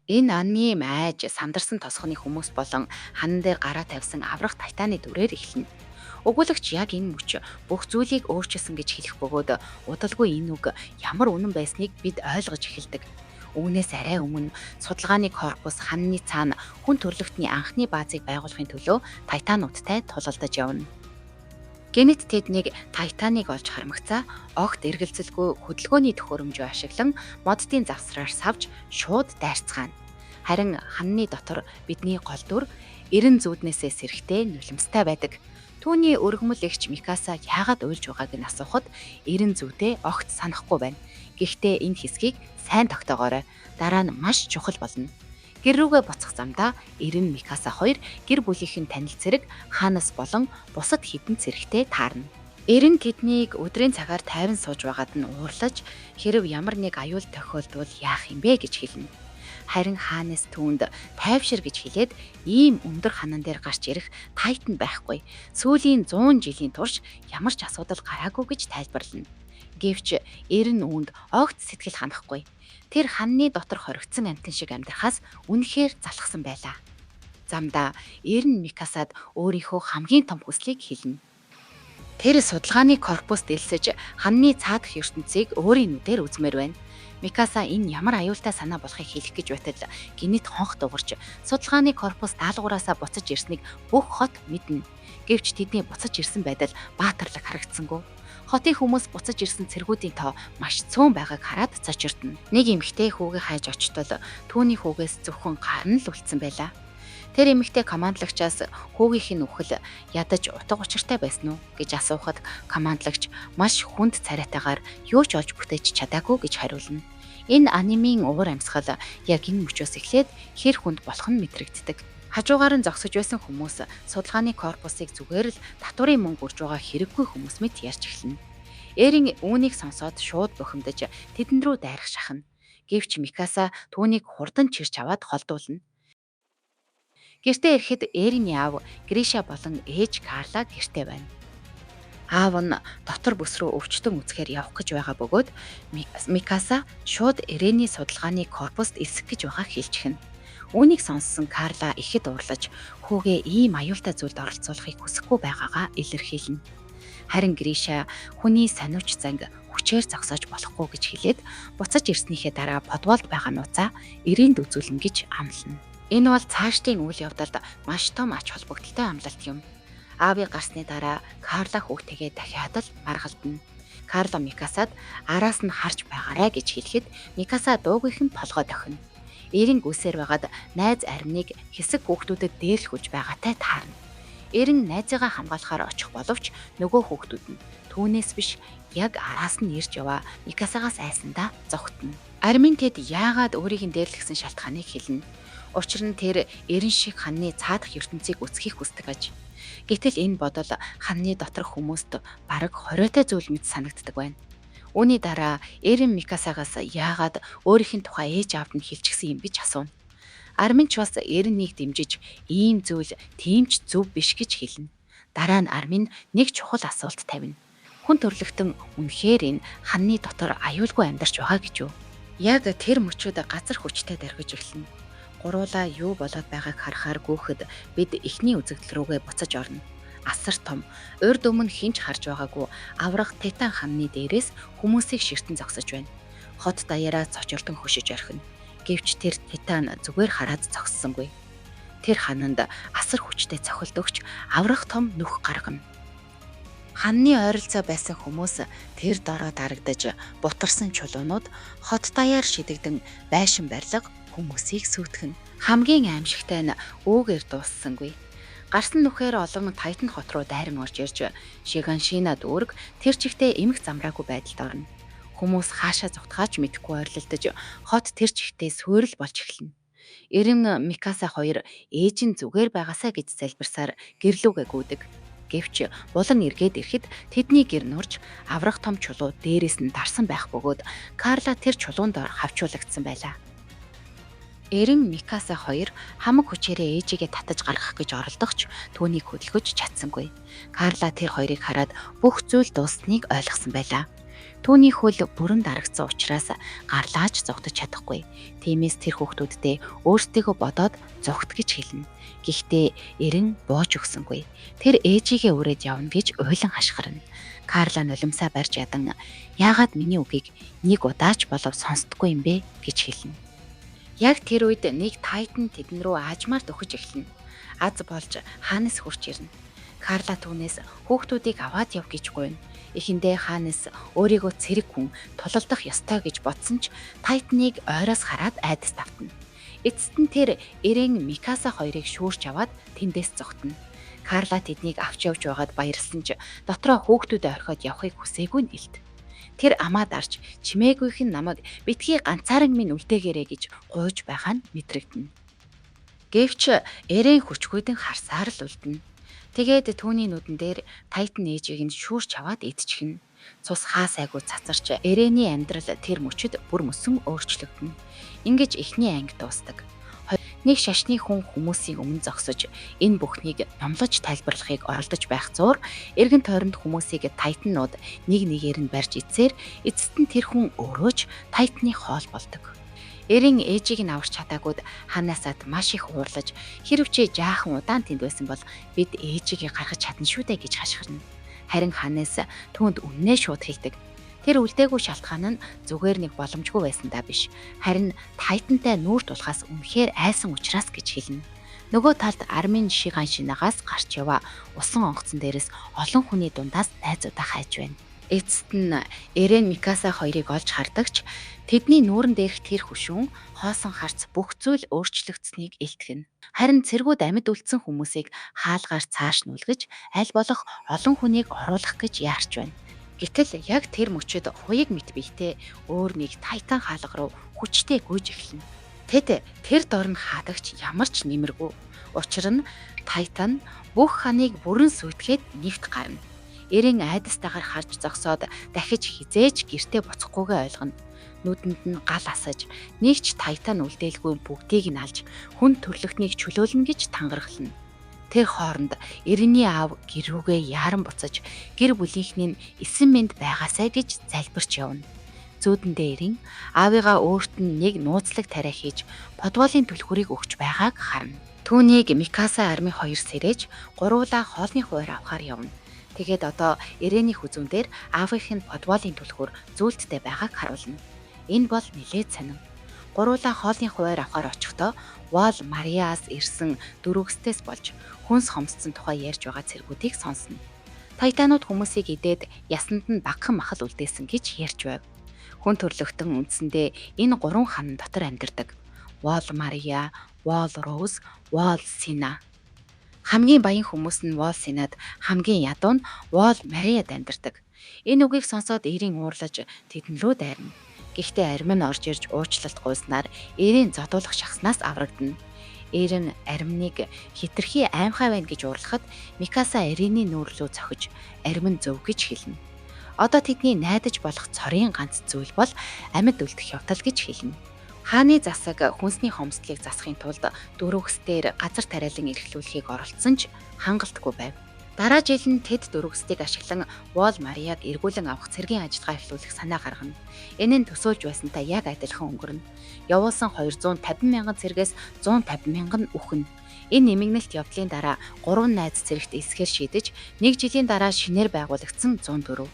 Энэ анмийн айж сандарсан тосгоны хүмүүс болон ханан дээр гараа тавьсан аврах тайтаны дүрээр эхэлнэ. Өгүүлэгч яг энэ мөч бүх зүйлийг өөрчилсөн гэж хэлэх бөгөөд удалгүй энэ үг ямар үнэн байсныг бид ойлгож эхэлдэг. Үүнээс арай өмнө судалгааны корпус ханны цаана хүн төрлөختний анхны баазыг байгуулахын төлөө тайтануудтай тулалдаж явна. Генет тэднийг тайтаныг олж хармагцаа огт эргэлзэлгүй хөдөлгөөний төхөөрөмжөө ашиглан моддын завсраар савж шууд дайрцгаана. Харин ханны дотор бидний гол дүр эрен зүүднээсээ сэрхтээ нулимстай байдаг. Түүний өргөмөл эгч Микаса яагаад уйлж байгааг нь асуухад эрен зүйдээ огт санахгүй байна. Гэхдээ энэ хэсгийг сайн тогтоогоорой. Дараа нь маш чухал болно. Гэр рүүгээ буцах замдаа эрен Микаса хоёр гэр бүлийнхэн танил цэрэг хаанаас болон бусад хідэн цэрэгтэй таарна. Эрен тэднийг өдрийн цагаар тайван сууж байгаад нь уурлаж хэрв ямар нэг аюул тохиолдвол яах юм бэ гэж хэлнэ. Харин хаанаас түүнд тайвшир гэж хэлээд ийм өндөр ханан дээр гарч ирэх тайтан байхгүй. Сүүлийн 100 жилийн турш ямар ч асуудал гараагүй гэж тайлбарлана. Гэвч эрен үүнд огт сэтгэл ханахгүй. Тэр ханны дотор хоригдсон амтэн шиг амьдрахаас үнэхээр залхсан байлаа. Замдаа эрен Микасад өөрийнхөө хамгийн том хүслийг хэлнэ. Тэр судалгааны корпуст элсэж ханны цаадах ертөнцийг өөрийн нүдээр үзмээр байна. Микаса энэ ямар аюултай санаа болохыг хэлэх гэж байтал гинэт хонх дуурч судалгааны корпус даалгавраасаа буцаж ирснийг бүх хот мэднэ. Гэвч тэдний буцаж ирсэн байдал баатарлаг харагдсангүй. Хотын хүмүүс буцаж ирсэн цэргүүдийн тоо маш цөөн байгааг хараад цочирдно. Нэг эмэгтэй хүүгээ хайж очтол түүний хүүгээс зөвхөн гар нь л үлдсэн байлаа. Тэр эмэгтэй командлагчаас хүүгийнх нь үхэл ядаж утга учиртай байсан уу гэж асуухад командлагч маш хүнд царайтайгаар юу ч олж бүтээж чадаагүй гэж хариулна. Энэ анимийн уур амьсгал яг энэ мөчөөс эхлээд хэр хүнд болох нь мэдрэгддэг. Хажуугаар нь зогсож байсан хүмүүс судалгааны корпусыг зүгээр л татварын мөнгө үрж байгаа хэрэггүй хүмүүс мэт ярьж эхэлнэ. Эрин үүнийг сонсоод шууд бухимдаж тэдэн рүү дайрах шахна. Гэвч Микаса түүнийг хурдан чирч аваад холдуулна. Гэртээ ирэхэд Эрийн аав Гриша болон ээж Карла гэртээ байна. Аав нь дотор бүс рүү өвчтөн үзэхээр явах гэж байгаа бөгөөд Микаса шууд Эрений судалгааны корпуст элсэх гэж байгааг хэлчихнэ. Үүнийг сонссон Карла ихэд уурлаж хүүгээ ийм аюултай зүйлд оролцуулахыг хүсэхгүй байгаагаа илэрхийлнэ. Харин Гриша хүний сониуч занг хүчээр зогсоож болохгүй гэж хэлээд буцаж ирснийхээ дараа подвалд байгаа нууцаа Эринд үзүүлнэ гэж амлана. Энэ бол цаашдын үйл явдалд маш том ач холбогдолтой амлалт юм. Аавыг гарсны дараа Карла хүүтэйгээ дахиад л маргалдана. Карла Микасад араас нь харж байгаарай гэж хэлэхэд Микаса дуугийнх нь толгой дохино. Эрин гүсээр байгаад найз аримныг хэсэг хүүхдүүдэд дээрлэхүж байгаатай таарна. Эрин найзыгаа хамгаалахаар очих боловч нөгөө хүүхдүүд нь түүнээс биш яг араас нь ирж яваа Микасагаас айсандаа зогтно. Армин тэд яагаад өөрийг нь дээрлэхсэн шалтгааныг хэлнэ. Учир нь тэр эрен шиг ханны цаадах ертөнцийг үсгэх хүсдэг аж. Гэтэл энэ бодол ханны доторх хүмүүст бараг хориотой зүйл мэт санагддаг байна. Үүний дараа эрен Микасагаас яагаад өөрийнх нь тухай ээж аавд нь хэлчихсэн юм гэж асууна. Армин ч бас эреннийг дэмжиж ийм зүйл тийм ч зөв биш гэж хэлнэ. Дараа нь Армин нэг чухал асуулт тавина. Хүн төрлөختөн үнэхээр энэ ханны дотор аюулгүй амьдарч байгаа гэж юу? Яг тэр мөчүүд газар хүчтэй дэргэж эхэлнэ. Гуруула юу болоод байгааг харахаар гүөхд бид эхний үзэгдэл рүүгээ буцаж орно. Асар том, урд өмнө хинч харж байгаагүй аврах Титан ханны дээрээс хүмүүсийг ширтэн зогсож байна. Хот даяараа цочирдон хөшиж орхино. Гэвч тэр Титан зүгээр хараад зогссонгүй. Тэр хананд асар хүчтэй цохилт өгч аврах том нүх гаргана. Ханны ойролцоо байсан хүмүүс тэр дороо дарагдаж бутарсан чулуунууд хот даяар шидэгдэн байшин барилга хүмүүсийг сүйтгэн. Хамгийн аимшигтай нь үүгээр дууссангүй. Гарсан нүхээр олон Тайтан хот руу дайран орж ирж Шиганшина дүүрэг тэр чигтээ эмх замраагүй байдалд орно. Хүмүүс хаашаа зүгтгаач мэдэхгүй ойрлолдож хот тэр чигтээ суурил болж эхэлнэ. Эрен Микаса хоёр ээж нь зүгээр байгаасаа гэж залбирсаар гэрлүүгээ гүйдэг. Гэвч булан эргээд ирэхэд тэдний гэр нурж аврах том чулуу дээрээс нь дарсан байх бөгөөд Карла тэр чулуунд хавчуулагдсан байлаа. Эрен Микаса хоёр хамаг хүчээрээ ээжигээ татаж гаргах гэж оролдогч түүнийг хөдөлгөж чадсангүй. Карла тэр хоёрыг хараад бүх зүйл дуусныг ойлгосон байлаа. Түүний хөл бүрэн дарагдсан учраас гарлааж зогтож чадахгүй. Тиймээс тэр хүүхдүүддээ өөрсдийгөө бодоод зогт гэж хэлнэ. Гэхдээ эрен бууж өгсөнгүй. Тэр ээжигээ үрээд явна гэж уйлан хашгирна. Карла нулимсаа барьж ядан яагаад миний үгийг нэг удаач болов сонсдоггүй юм бэ гэж хэлнэ. Яг тэр үед нэг тайтан тэдэн рүү аажмаар дөхөж эхэлнэ. Аз болж хаанаас хурч ирнэ. Карла түүнээс хүүхдүүдийг аваад яв гэж гуйна. Эхэндээ хаанаас өөрийгөө цэрэг хүн тулалдах ёстой гэж бодсон ч тайтныг ойроос хараад айдас давтна. Эцэст нь тэр Эрен Микаса хоёрыг шүүрч аваад тэндээс зогтно. Карла тэднийг авч явж байгаад баярлсан ч дотроо хүүхдүүдэд орхиод явахыг хүсээгүй нь илт. Тэр амаа дарж чимээгүйх нь намайг битгий ганцааран минь үлдээгээрэй гэж гуйж байгаа нь мэдрэгдэнэ. Гэвч Эрен хүчгүйдэн харсаар л үлдэнэ. Тэгээд түүний нүдэн дээр тайтан ээжийг нь шүүрч аваад идчихнэ. Цус хаасайгүй цацарч Эрэний амьдрал тэр мөчөд бүр мөсөн өөрчлөгдөнө. Ингэж эхний анги дуустдаг. Нэг шашны хүн хүмүүсийн өмнө зогсож энэ бүхнийг номлож тайлбарлахыг оролдож байх зуур эргэн тойронд хүмүүсийг тайтанууд нэг нэгээр нь барьж эцсээр эцэст нь тэр хүн өөрөө ч тайтны хоол болдог. Эрен ээжийг нь аварч чадаагүйд ханаасаад маш их уурлаж хэрвчээ жаахан удаан тэнд байсан бол бид ээжигээ гаргаж чадна шүү дээ гэж хашгирна. Харин ханаас түүнд үннээ шууд хэлдэг. Тэр үлдээгүй шалтгаан нь зүгээр нэг боломжгүй байсан даа биш. Харин тайтантай нүүр тулахаас үнэхээр айсан учраас гэж хэлнэ. Нөгөө талд армийн шигаан шинагаас гарч яваа усан онгоцон дээрээс олон хүний дундаас найзуудаа хайж байна. Эцэст нь Эрен Микаса хоёрыг олж хардагч тэдний нүүрэн дээрх тэр хөшүүн хоосон харц бүх зүйл өөрчлөгдсөнийг илтгэнэ. Харин цэргүүд амьд үлдсэн хүмүүсийг хаалгаар цааш нүлгэж аль болох олон хүнийг оруулах гэж яарч байна. Гэтэл яг тэр мөчөд хуйг мэт бийтэй өөр нэг тайтан хаалга руу хүчтэй гүйж эхэлнэ. Тэд тэр дорн хаадагч ямар ч нэмэргүй. Учир нь тайтан бүх ханыг бүрэн сүйтгэхэд нэгт гарна. Эрен айдастайгаар харж зогсоод дахиж хизээж гэртээ буцахгүйгээ ойлгоно. Нүдэнд нь гал асаж, нэг ч тайтан үлдээлгүй бүгдийг нь алж, хүн төрлөختнийг чөлөөлнө гэж тангарахлана. Тэр хооронд Эрений аав гэр рүүгээ яаран буцаж, гэр бүлийнхний эсэн мэнд байгаасай гэж залбирч явна. Зүүдэндээ Эрен аавыгаа өөрт нь нэг нууцлаг тариа хийж, подволын түлхүүрийг өгч байгааг харна. Түүнийг Микаса армийн хоёр сэрэж, гуруула хоолны хуваар авахар явна. Тэгээд одоо Эрений хүзүүн дээр аавынхын подволын түлхүүр зүйлттэй байгааг харуулна. Энэ бол нэлээд сонин. Гуруула хоолны хуваар авахар очихдоо Вол Мариаас ирсэн дөрөвсдээс болж хүнс хомсцсон тухай ярьж байгаа цэргүүдийг сонсно. Тайтанууд хүмүүсийг идээд ясанд нь багахан махал үлдээсэн гэж ярьж байв. Хүн төрлөختөн үндсэндээ энэ гурван хаан дотор амьдардаг. Вол Мария, Вол Роуз, Вол Сина. Хамгийн баян хүмүүс нь Вол Синад, хамгийн ядуу нь Вол Мариад амьдардаг. Энэ үгийг сонсоод Эрен уурлаж тэдэн рүү дайрна. Гэхдээ арим нь орж ирж уучлалт гуйснаар Эрен зодуулах шахснаас аврагдана. Эрен аримныг хитрхи аимхай байна гэж уурлахад Микаса Эрений нүүр рүү цохиж арим нь зөв гэж хэлнэ. Одоо тэдний найдаж болох цорын ганц зүйл бол амьд үлдэх явдал гэж хэлнэ. Хааны засаг хүнсний хомсдлыг засахын тулд дөрөвсдээр газар тариалан эрхлүүлэхийг оролцсон ч хангалтгүй байв. Дараа жил нь тэд дөрөвсдийг ашиглан Вол Мариад эргүүлэн авах цэргийн ажиллагаа эхлүүлэх санаа гаргана. Энэ нь төсөөлж байсантай яг адилхан өнгөрнө. Явуулсан 250 мянган цэргээс 150 мянган үхэн. Энэ нэмэгнэлт явдлын дараа 3 найз цэрэгт эсгээр шийдэж 1 жилийн дараа шинээр байгуулагдсан 104.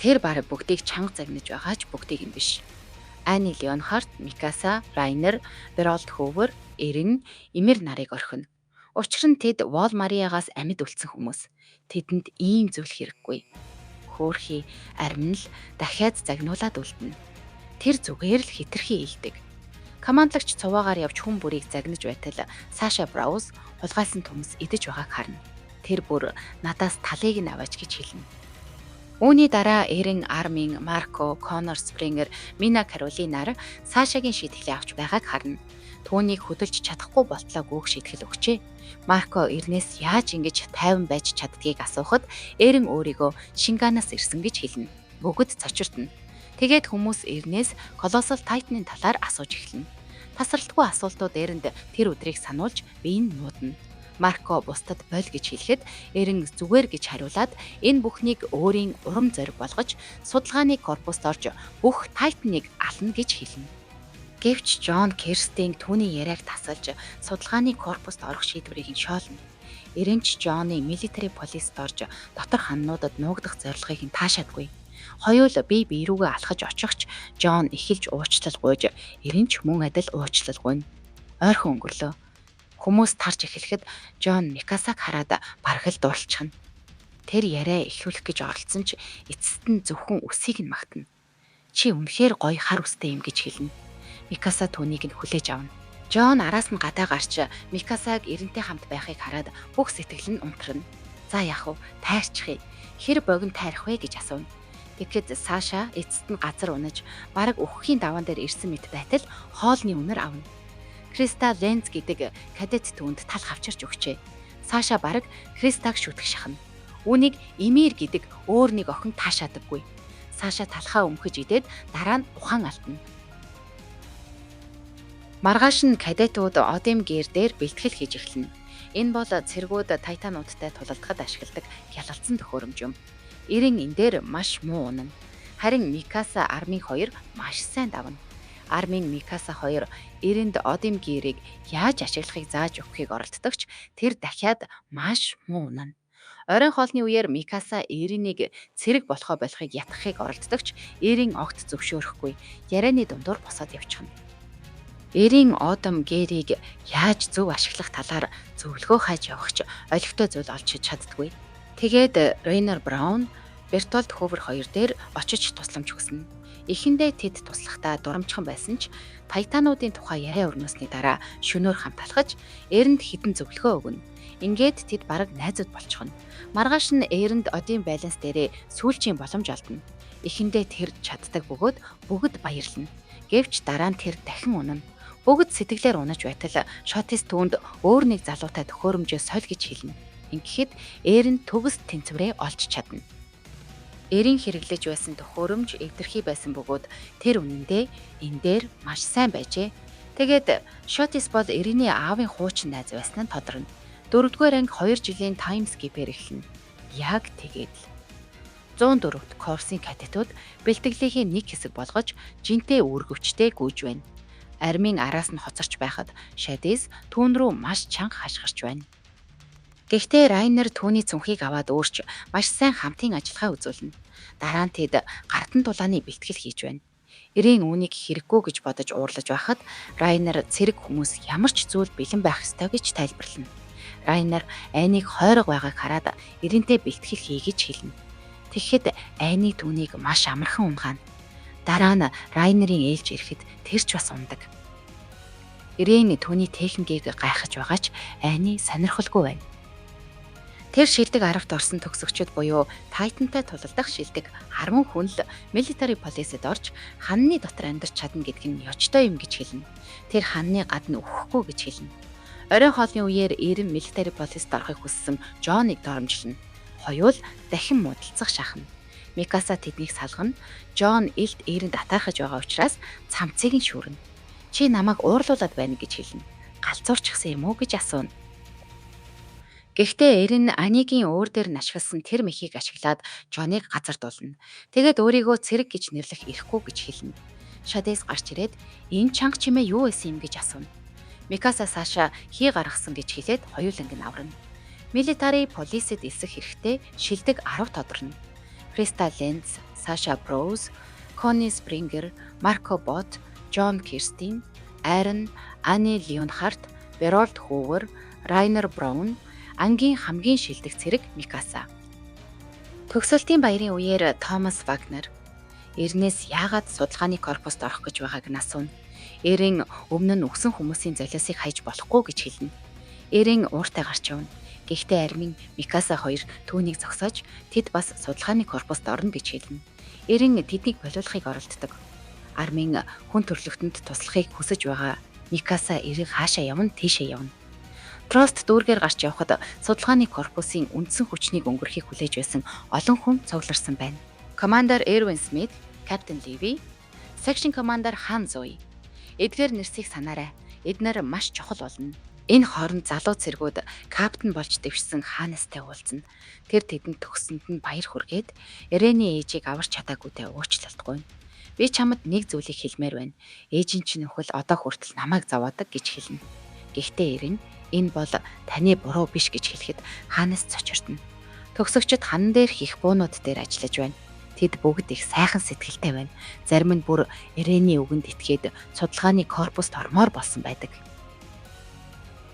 Тэр баг бүгдийг чанга загнаж байгаа ч бүгдийг юм биш. Ани Леонхард, Микаса, Райнер, Беролд Хөвөр, Эрен, Эмир нарыг орхино. Учир нь тэд Вол Мариагаас амьд үлдсэн хүмүүс. Тэдэнд ийм зүйл хэрэггүй. Хөөрхий арим л дахиад загнуулаад үлдэнэ. Тэр зүгээр л хитрхи илдэг. Командлагч цуваагаар явж хүн бүрийг загнаж байтал Саша Брауз хулгайсан төмс идэж байгааг харна. Тэр бүр надаас талыг нь аваач гэж хэлнэ. Үүний дараа Эрен Армин, Марко, Конор Спрингер, Мина Каролинаар Сашагийн шийтгэлээ авч байгааг харна. Түүнийг хөдөлж чадахгүй болтлоо гүөх шийтгэл өгчээ. Марко Эрнээс яаж ингэж тайван байж чаддгийг асуухад Эрен өөрийгөө Шинганаас ирсэн гэж хэлнэ. Бүгд цочирдно. Тэгээд хүмүүс Эрнээс Колоссал Тайтны талаар асууж эхэлнэ. Тасралтгүй асуултууд Эрэнд тэр өдрийг сануулж бие нь нуудна. Марко бусдад боль гэж хэлэхэд Эрен зүгээр гэж хариулаад энэ бүхнийг өөрийн урам зориг болгож судалгааны корпуст орж бүх Тайтаныг ална гэж хэлнэ. Гэвч Джон Кирстин түүний яриаг тасалж судалгааны корпуст орох шийдвэрийг нь шоолно. Эрен ч Джонны милитари полист орж дотор ханнуудад нуугдах зорилгыг нь таашаадгүй. Хоёул бие биерүүгээ алхаж очихч Джон эхэлж уучлал гуйж Эрен ч мөн адил уучлал гуйна. Ойрхон өнгөрлөө. Хүмүүс тарж эхлэхэд Джон Микасаг хараад бараг л дурлчихна. Тэр яриа эхлүүлэх гэж оролцсон ч эцэст нь зөвхөн үсийг нь магтана. Чи үнэхээр гоё хар үстэй юм гэж хэлнэ. Микаса түүнийг нь хүлээж авна. Джон араас нь гадаа гарч Микасаг Эрентэй хамт байхыг хараад бүх сэтгэл нь унтрана. За яах вэ? Тайрчихъя. Хэр богино тайрах вэ гэж асууна. Тэгэхэд Саша эцэст нь газар унаж бараг өөххийн даваан дээр ирсэн мэт байтал хоолны үнэр авна. Криста Ленц гэдэг кадет түүнд тал хавчирч өгчээ. Саша бараг Кристаг шүтгэх шахна. Үүнийг Эмир гэдэг өөр нэг охин таашаадаггүй. Саша талхаа өмхөж идээд дараа нь ухаан алдна. Маргааш нь кадетууд Одим гэр дээр бэлтгэл хийж эхэлнэ. Энэ бол цэргүүд Тайтануудтай тулалдахад ашигладаг гялалзсан төхөөрөмж юм. Эрен энэ дээр маш муу унана. Харин Микаса армийн хоёр маш сайн давна. Армийн Микаса хоёр Эренд Одим гэрийг яаж ашиглахыг зааж өгөхийг оролддогч тэр дахиад маш муу унана. Оройн хоолны үеэр Микаса Эренийг цэрэг болохыг ятгахыг оролддогч Эрен огт зөвшөөрөхгүй. Ярианы дундуур босоод явчихна. Эрен Одим гэрийг яаж зөв ашиглах талаар зөвлөгөө хайж явахч олигтой зүйл олж чаддгүй. Тэгээд Рейнер Браун Бертолд Хөвөр хоёр дээр очиж тусламж өгсөн. Эхэндээ тэд туслахдаа дурамчхан байсан ч Тайтануудын тухай яриа өрнөсний дараа шөнөөр хамт алхаж Эренд хідэн зөвлөгөө өгнө. Ингээд тэд бараг найзууд болчихно. Маргааш нь Эренд Одим байланс дээрээ сүүлчийн боломж олдно. Эхэндээ тэр чаддаг бөгөөд бүгд баярлна. Гэвч дараа нь тэр дахин унана. Бүгд сэтгэлээр унаж байтал Шотис түүнд өөр нэг залуутай төхөөрөмжөө соль гэж хэлнэ. Ингэхэд Эренд төгс тэнцвэрээ олж чадна. Эрен хэрэглэж байсан төхөөрөмж эвдэрхий байсан бөгөөд тэр үнэндээ энэ дээр маш сайн байжээ. Тэгээд Шотис бол Эрений аавын хуучин найз байсан нь тодорно. 4-р анги 2 жилийн тайм скипээр эхэлнэ. Яг тэгээд л 104-т корсын кадетууд бэлтгэлийнхээ нэг хэсэг болгож жинтэй үүргэвчтэй гүйж байна. Армийн араас нь хоцорч байхад Шадис түүн рүү маш чанга хашгирч байна. Гэхдээ Райнер түүний цүнхийг аваад өөрч маш сайн хамтын ажиллагаа үзүүлнэ. Дараа нь тэд гартан дулааны бэлтгэл хийж байна. Эрен үүнийг хэрэггүй гэж бодож уурлаж байхад Райнер цэрэг хүмүүс ямар ч зүйл бэлэн байх ёстой гэж тайлбарлана. Райнер айныг хойрог байгааг хараад Эрентэй бэлтгэл хий гэж хэлнэ. Тэгэхэд айны түүнийг маш амархан унгаана. Дараа нь Райнерийн ээлж ирэхэд тэр ч бас ундаг. Эрен түүний техникийг гайхаж байгаа ч айны сонирхолгүй байна. Тэр шилдэг 10-т орсон төгсөгчд буюу Тайтантай тулалдах шилдэг 10 хүн л милитари полисэд орж ханны дотор амьдарч чадна гэдг нь ёчтой юм гэж хэлнэ. Тэр ханны гадна өгөхгүй гэж хэлнэ. Оройн хоолны үеэр Эрен милитари полист орохыг хүссэн Джоныг доромжилно. Хоёул дахин муудалцах шахна. Микаса тэднийг салгана. Джон илт Эренд атаархаж байгаа учраас цамцыг нь шүүрнэ. Чи намайг уурлуулад байна гэж хэлнэ. Галзуурчихсан юм уу гэж асууна. Гэхдээ Эрен Анигийн өөр дээр нашигласан тэр мэхийг ашиглаад Джоныг газар дуулна. Тэгээд өөрийгөө цэрэг гэж нэрлэх эрхгүй гэж хэлнэ. Шадис гарч ирээд энэ чанга чимээ юу байсан юм гэж асууна. Микаса Саша хий гаргасан гэж хэлээд хоёуланг нь аварна. Милитари полисэд элсэх хэрэгтэй шилдэг 10 тодорно. Криста Ленц, Саша Броуз, Кони Спрингер, Марко Бот, Джон Кирстин, Айрон, Ани Леонхард, Беролд Хөвөр, Райнер Браун, ангийн хамгийн шилдэг цэрэг Микаса. Төгсөлтийн баярын үеэр Томас Вагнер Эрнээс яагаад судалгааны корпуст орох гэж байгааг нь асууна. Эрен өмнө нь өгсөн хүмүүсийн золиосыг хайж болохгүй гэж хэлнэ. Эрен ууртай гарч явна. Гэхдээ армийн Микаса хоёр түүнийг зогсоож тэд бас судалгааны корпуст орно гэж хэлнэ. Эрен тэднийг болиулахыг оролддог. Армийн хүн төрөлхтөнд туслахыг хүсэж байгаа Микаса эрэг хаашаа явна тийшээ явна. Трост дүүргээр гарч явхад судалгааны корпусын үндсэн хүчнийг өнгөрөхийг хүлээж байсан олон хүн цугларсан байна. Командор Эрвин Смит, Капитан Ливи, Section Commander Хан Зои. Эдгээр нэрсийг санаарай. Эднэр маш чухал болно. Энэ хооронд залуу цэргүүд капитан болж дэвшсэн хаанастай уулзна. Тэр тэдэнд төгсөнд нь баяр хүргээд Ирэний ээжийг аварч чадаагүйдээ уучлалтгүй. Би чамд нэг зүйлийг хэлмээр байна. Ээжийн чинь нөхөл одоо хүртэл намайг зовоодаг гэж хэлнэ. Гэхдээ Ирэн энэ бол таны буруу биш гэж хэлэхэд хаанаас цочирдно. Төгсөгчд хан дээр хийх буунууд дээр ажиллаж байна. Тэд бүгд их сайхан сэтгэлтэй байна. Зарим нь бүр Ирэний үгэнд итгээд судалгааны корпуст ормоор болсон байдаг.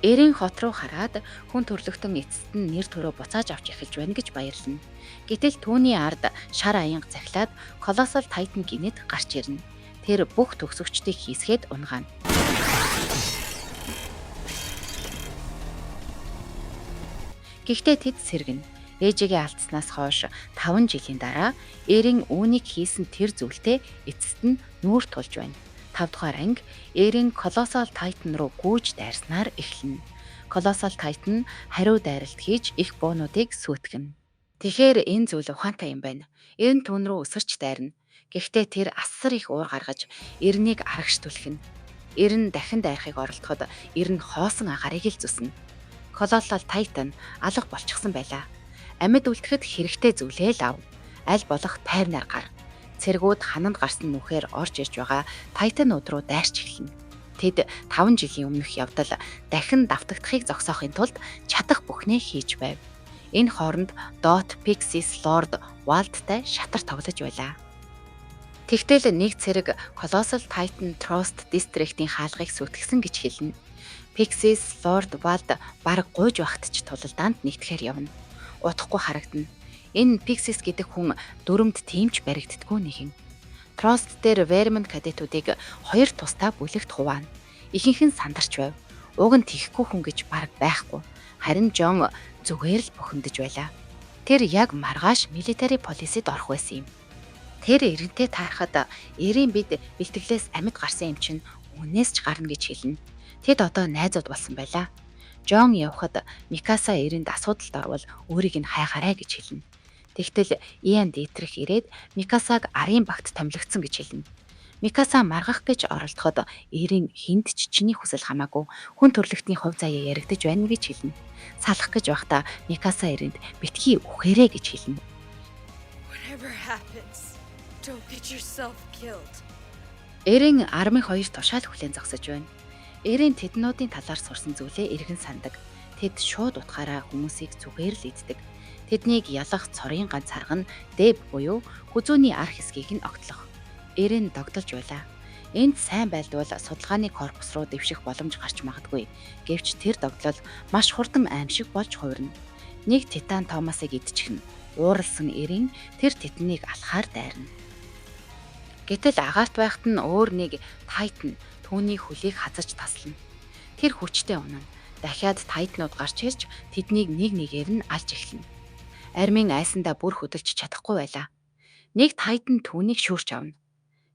Эрийн хот руу хараад хүн төрлөختөн эцэст нь нэр төрөө буцааж авч эхэлж байна гэж баярлана. Гэтэл түүний ард шар аянга захилаад Колоссал Тайтан гинэд гарч ирнэ. Тэр бүх төгсөгчдийг хийсгээд унгаана. Гэхдээ тэд сэргэнэ. Ээжигээ алдснаас хойш 5 жилийн дараа Эрийн үүнийг хийсэн тэр зүйлтэй эцэст нь нүүр тулж байна. 5 дугаар анги Эрийн Колоссал Тайтан руу гүйж дайрснаар эхэлнэ. Колоссал Тайтан хариу дайралт хийж их буунуудыг сүйтгэнэ. Тэгэхээр энэ зүйл ухаантай юм байна. Эрин түүн рүү өсөрч дайрна. Гэхдээ тэр асар их уур гаргаж Эринийг арагш түлхэнэ. Эрин дахин дайрахыг оролдоход Эрин хоосон агарыг л зүснэ. Колоссал Тайтан алга болчихсон байлаа. Амьд үлдэхэд хэрэгтэй зүйлээ л ав. Аль болох тайвнаар гар. Цэргүүд хананд гарсан нүхээр орж ирж байгаа Тайтанууд руу дайрч эхэлнэ. Тэд 5 жилийн өмнөх явдал дахин давтагдахыг зогсоохын тулд чадах бүхнээ хийж байв. Энэ хооронд Dot, Pixis, Lord Waldтай шатар тоглож байлаа. Тэгтэл нэг цэрэг Colossal Titan Trust District-ийн хаалгыг сүйтгэсэн гэж хэлнэ. Pixis, Lord Wald бараг гуйж багт ч тулалдаанд нэгтгэхээр явна. Удахгүй харагдана. Энэ Pixis гэдэг хүн дүрмд тимч баригддаггүй нэгэн. Trust дээр Vermin кадетуудыг 2 тусдаа бүлэгт хуваана. Ихэнх нь сандарч байв. Уг нь тийхгүй хүн гэж бараг байхгүй. Харин Жон зүгээр л бухимдаж байлаа. Тэр яг маргааш military policy-д орох байсан юм. Тэр эрентэй таарахад Эрийн бид бэлтгэлээс амьд гарсан юм чинь үнээс ч гарна гэж хэлнэ. Тэд одоо найзууд болсон байлаа. Жон явхад Микаса Эринд асуудалд орвол өөрийг нь хайхаарай гэж хэлнэ. Тэгтэл Иан Дитрих ирээд Микасаг арын багт томилогдсон гэж хэлнэ. Микаса маргах гэж оролдоход Эрийн хүнд ч чиний хүсэл хамаагүй хүн төрлөختний хувь заяа яригдаж байна гэж хэлнэ. Салах гэж байхдаа Микаса Эринд битгий үхээрэй гэж хэлнэ. Whatever happens, don't get yourself killed. Эрийн армын 2 тушаал хүлээн зогсож байна. Эрийн тэднүүдийн талаар сурсан зүйлээ эргэн сандаг. Тэд шууд утгаараа хүмүүсийг зүгээр л иддэг. Тэднийг ялах цорын ганц арга нь Дэб буюу хүзүүний ар хэсгийг нь огтлох. Эрийн догдолж байлаа. Энд сайн байлдвал судалгааны корпус руу дэвших боломж гарч магадгүй. Гэвч тэр догдлол маш хурдан аимшиг болж хувирна. Нэг Титан Томасыг идчихнэ. Ууралсан Эрийн тэр Титанийг алхаар дайрна. Гэтэл агаарт байхад нь өөр нэг Тайтан түүний хөлийг хазаж таслана. Тэр хүчтэй унана. Дахиад Тайтнууд гарч ирж тэднийг нэг нэгээр нь алж эхэлнэ. Армийн айсандаа бүр хөдөлж чадахгүй байлаа. Нэг Тайтан түүнийг шүүрч авна.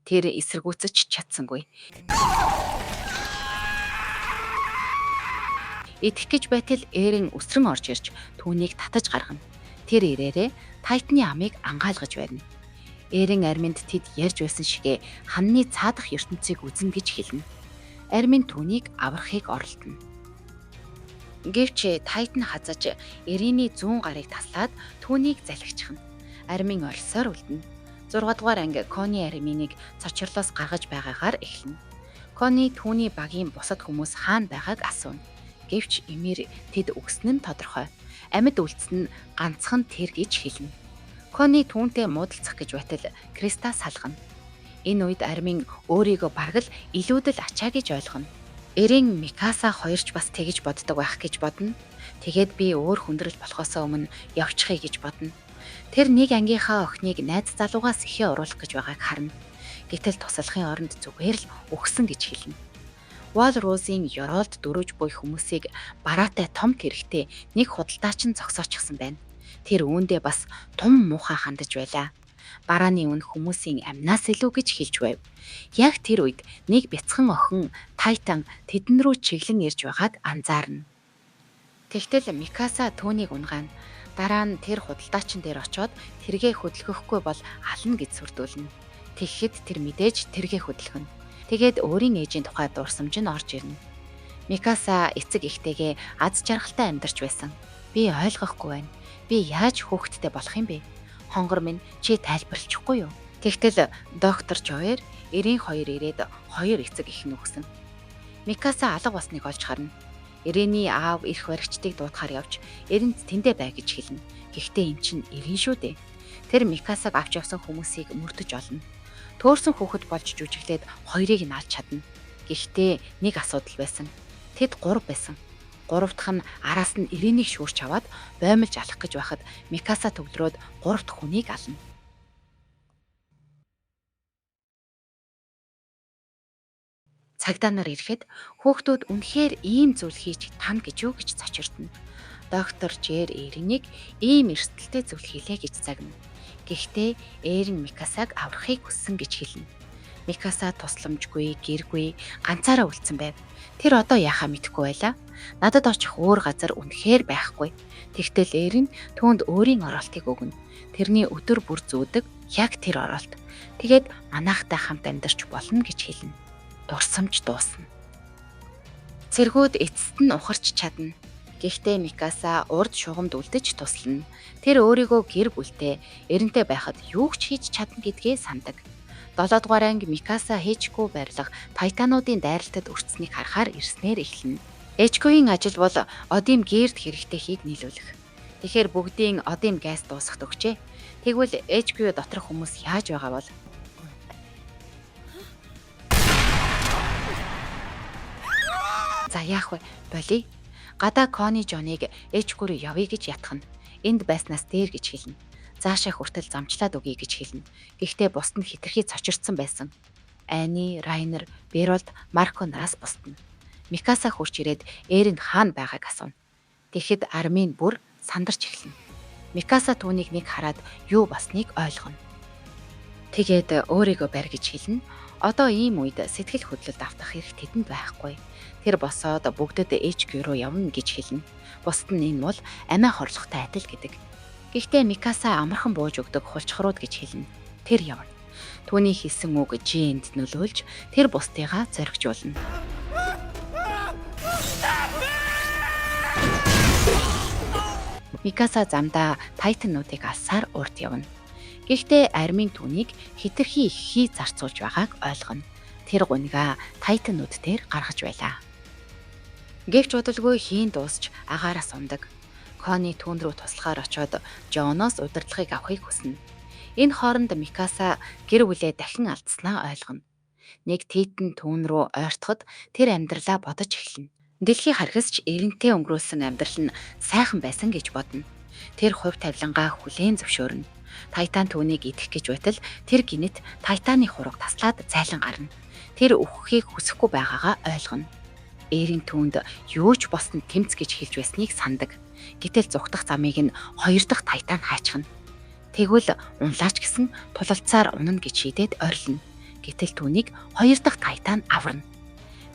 Тэр эсэргүүцэж чадсангүй. Идэх гэж байтал Эрийн өсрөн орж ирж түүнийг татаж гаргана. Тэр ирээрээ Тайтны амийг ангаалгаж байна. Эрийн арминд тэд ярьж байсан шигээ ханны цаадах ертөнцийг үзнэ гэж хэлнэ. Армин түүнийг аврахыг оролдоно. Гэвч Тайтан хазаж Эрийний зүүн гарыг таслаад түүнийг залхичихна. Армин орилсоор үлдэнэ. 6 дугаар анги Кони арминыг цочрлоос гаргаж байгаагаар эхэлнэ. Кони түүний багийн бусад хүмүүс хаана байгааг асууна. Гэвч эмээр тэд өгсөн нь тодорхой. Амьд үлдсэн нь ганцхан тэр гэж хэлнэ. Кони түүнтэй муудалцах гэж байтал Криста салгана. Энэ үед армин өөрийгөө бараг л илүүдэл ачаа гэж ойлгоно. Эрийн Микаса хоёрч бас тэгж боддог байх гэж бодно. Тэгээд би өөр хүндрэл болохоос өмнө явчихъя гэж бодно. Тэр нэг ангийнхаа охиныг найз залуугаас ихээ оруулах гэж байгааг харна. Гэтэл туслахын оронд зүгээр л өгсөн гэж хэлнэ. Wall Rose-ийн Yorolд дөрөж буй хүмүүсийг бараатай том тэрэгтэй нэг худалдаачин зогсоочихсан байна. Тэр үүндээ бас том муухай хандаж байлаа. Барааны үн хүмүүсийн амнаас илүү гэж хэлж байв. Яг тэр үед нэг бяцхан охин Тайтан тэдэн рүү чиглэн ирж байгааг анзаарна. Тэгтэл Микаса түүнийг унгаана. Дараа нь тэр худалдаачин дээр очиод тэргээ хөдөлгөхгүй бол ална гэж сүрдүүлнэ. Тэгэхэд тэр мэдээж тэргээ хөдөлгөнө. Тэгээд өөрийн ээжийн тухай дурсамж нь орж ирнэ. Микаса эцэг ихтэйгээ аз жаргалтай амьдарч байсан. Би ойлгохгүй байна. Би яаж хүүхэдтэй болох юм бэ? Хонгор минь чи тайлбарлахгүй юу? Тэгтэл доктор Жоер 92 ирээд 2 эцэг их нүгсэн. Микаса алга болсныг олж харна. Ирэний аав эрх баригчдыг дуудахаар явж эрэнд тэндэ бай гэж хэлнэ. Гэхдээ эм чин ирэн шүү дээ. Тэр Микасаг авч явсан хүмүүсийг мөрдөж олно. Төөрсөн хүүхэд болж жүжиглээд хоёрыг нь алж чадна. Гэхдээ нэг асуудал байсан. Тэд 3 байсан. Гуравдах нь араас нь ирэнийг шүүрч аваад боомлж алах гэж байхад Микаса төвлөрөөд 3 дахь хүнийг ална. Цагдаа нар ирэхэд хүүхдүүд үнэхээр ийм зүйл хийж тана гэж юу гэж цочирдно. Доктор Жер Эринийг ийм эрсдэлтэй зүйл хийлээ гэж загна. Гэхдээ Эрин Микасаг аврахыг хүссэн гэж хэлнэ. Микаса тусламжгүй, гэргүй, ганцаараа үлдсэн байв. Тэр одоо яахаа мэдэхгүй байлаа. Надад очих өөр газар үнэхээр байхгүй. Тэгтэл Эрин түүнд өөрийн оролтыг өгнө. Тэрний өдөр бүр зүүдэг яг тэр оролт. Тэгээд манайхтай хамт амьдарч болно гэж хэлнэ. Дурсамж дуусна. Цэргүүд эцэст нь ухарч чадна. Гэхдээ Микаса урд шугамд үлдэж туслана. Тэр өөрийгөө гэр бүлтэй, эрентэй байхад юу ч хийж чадна гэдгээ сандаг. 7 дугаар анги Микаса Хэжко барилга Тайтануудын дайралтад өртсөнийг харахаар ирснээр эхэлнэ. Хэжкогийн ажил бол одим гэрд хэрэгтэйхийг нийлүүлэх. Тэгэхээр бүгдийн одим газ дуусгахд өгчээ. Тэгвэл Хэжко доторх хүмүүс яаж байгаа бол? За яах вэ? Боли. Гадаа Кони Жоныг Хэжко руу явъя гэж ятгахна. Энд байснаас дээр гэж хэлнэ. Заашаа хүртэл замчлаад өгье гэж хэлнэ. Гэхдээ бусд нь хитрхи цочирдсан байсан. Ани, Райнер, Беролд, Марко нараас бусдна. Микаса хурч ирээд Эрин хаана байгааг асууна. Тэгэхэд Армин бүр сандарч эхэлнэ. Микаса түүнийг нэг хараад юу басныг ойлгоно. Тэгээд өөрийгөө барь гэж хэлнэ. Одоо ийм үед сэтгэл хөдлөлд автах хэрэг тэдэнд байхгүй. Тэр босоод бүгдэд HQ руу явна гэж хэлнэ. Бусд нь энэ бол амиа хорлохтой адил гэдэг. Гэхдээ Микаса амархан бууж өгдөг хулчхрууд гэж хэлнэ. Тэр явна. Түүний хэлсэн үг Жиэнд нөлөөлж тэр бусдыгаа зоригжуулна. Микаса замдаа тайтануудыг алсаар урд явна. Гэхдээ Армин түүнийг хитрхи их зарцуулж байгааг ойлгоно. Тэр гунига тайтанууд дээр гаргаж байлаа. Гэвч бодолгүй хийн дуусч агаараас ундаг. Кони түүн рүү туслахаар очоод Жоноос удирдлагыг авахыг хүснэ. Энэ хооронд Микаса гэр бүлээ дахин алдснаа ойлгоно. Нэг Титэн түүн рүү ойртоход тэр амьдралаа бодож эхэлнэ. Дэлхий харгасч эрентэй өнгөрүүлсэн амьдрал нь сайхан байсан гэж бодно. Тэр хувь тавилангаа хүлээн зөвшөөрнө. Тайтан түүнийг идэх гэж байтал тэр гинэт Тайтаны хураг таслаад зайлан гарна. Тэр өөхөхийг хүсэхгүй байгаагаа ойлгоно. Эрин түүнд юу ч босны тэмц гэж хэлж байсныг сандаг. Гэтэл зүгтах замыг нь 2 дахь Тайтан хайчихна. Тэгвэл унлаач гэсэн тулалцаар унана гэж шийдээд орилно. Гэтэл түүнийг 2 дахь Тайтан аварна.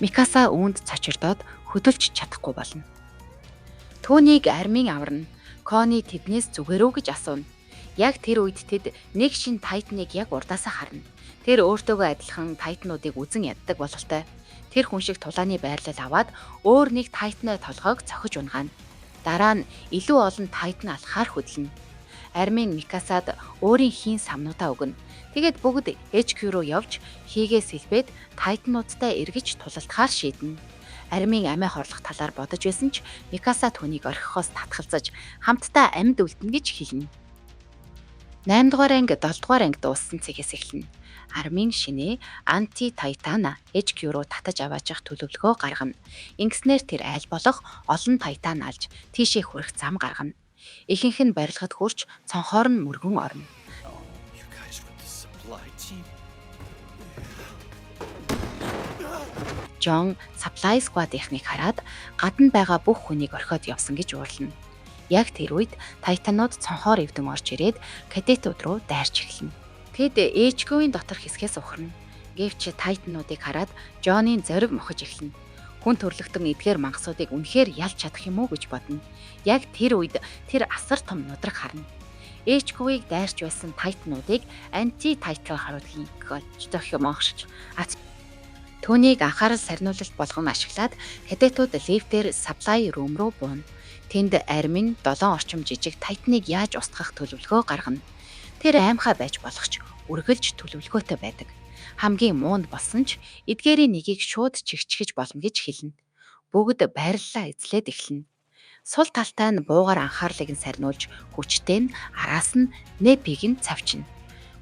Микаса үүнд цочирдоод хөдөлж чадахгүй болно. Түүнийг Армин аварна. Кони тэднээс зүгээрөө гэж асууна. Яг тэр үед тэд нэг шин Тайтныг яг урдаасаа харна. Тэр өөртөөгөө адилхан Тайтнуудыг үзен яддаг бололтой. Тэр хүн шиг тулааны байрлал аваад өөр нэг Тайтны толгойг цохиж унгаана. Дараа нь илүү олон Тайтн алхаар хөдлөнө. Армин Микасад өөрийн хийн самнуудаа өгнө. Тэгээд бүгд HQ руу явж хийгээ сэлбээд Тайтнуудтай эргэж тулалдахаар шийднэ. Армин амиа хорлох талаар бодож байсан ч Микаса түүнийг орхихоос татгалзаж хамтдаа амьд үлдэнэ гэж хэлнэ. 8 дугаар анги 7 дугаар анги дууссан цэгээс эхэлнэ. Армин шинэ анти-Тайтана HQ руу татаж аваачих төлөвлөгөө гаргана. Ингэснээр тэр аль болох олон Тайтан алж тийшээ хүрэх зам гаргана. Ихэнх нь барилгад хурч цонхоор нь мөргөн орно. Жон Supply Squad-ийнхнийг хараад гадна байгаа бүх хүнийг орхиод явсан гэж уурлана. Яг тэр үед Тайтанууд цонхоор эвдэн орж ирээд кадетууд руу дайрч эхэлнэ. Тэд HQ-ийн дотор хэсгээс ухарна. Гэвч Тайтануудыг хараад Жонийн зориг мохож эхэлнэ. Хүн төрлөختөн эдгээр мангасуудыг үнэхээр ялж чадах юм уу гэж бодно. Яг тэр үед тэр асар том нудраг харна. HQ-ийг дайрч байсан Тайтануудыг анти-Тайтан харуулгын олж дох юм огшиж Түүнийг анхаарал сарниулалт болгон ашиглаад кадетууд лифтээр supply room руу бууна. Тэнд Армин 7 орчим жижиг Тайтаныг яаж устгах төлөвлөгөө гаргана. Тэр аймхай байж болох ч үргэлж төлөвлөгөөтэй байдаг. Хамгийн муунд болсон ч эдгээрийн нэгийг шууд чигчгэж болно гэж хэлнэ. Бүгд байрлалаа эзлээд эхэлнэ. Сул талтай нь буугаар анхаарлыг нь сарниулж хүчтэй нь араас нь Непиг нь цавчна.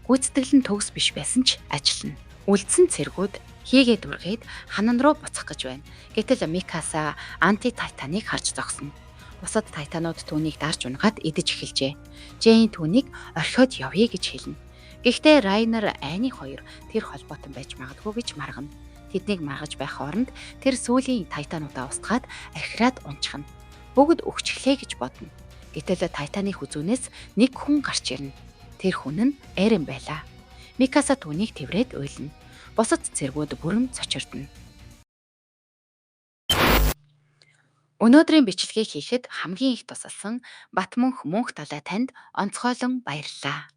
Гүйцэтгэл нь төгс биш байсан ч ажиллана. Үлдсэн цэргүүд хийгээд үргээд ханан руу буцах гэж байна. Гэтэл Микаса анти-тайтаныг харж зогсоно. Бусад тайтанууд түүнийг дарж унгаад идэж эхэлжээ. Джейн түүнийг орхиод явъя гэж хэлнэ. Гэхдээ Райнер Айны хоёр тэр холбоотон байж магадгүй гэж маргана. Тэднийг маргаж байх хооронд тэр сүүлийн тайтануудаа устгаад архираад унчхна. Бүгд өгчлээ гэж бодно. Гэтэл тайтаны хүзүүнээс нэг хүн гарч ирнэ. Тэр хүн нь Эрен байлаа. Микаса түүнийг тэврээд уйлна. Бусад цэргүүд бүрэн цочирдно. Өнөөдрийн бичлэгийг хийхэд хамгийн их тусалсан Батмунх мөнх далай танд онцгойлон баярлалаа.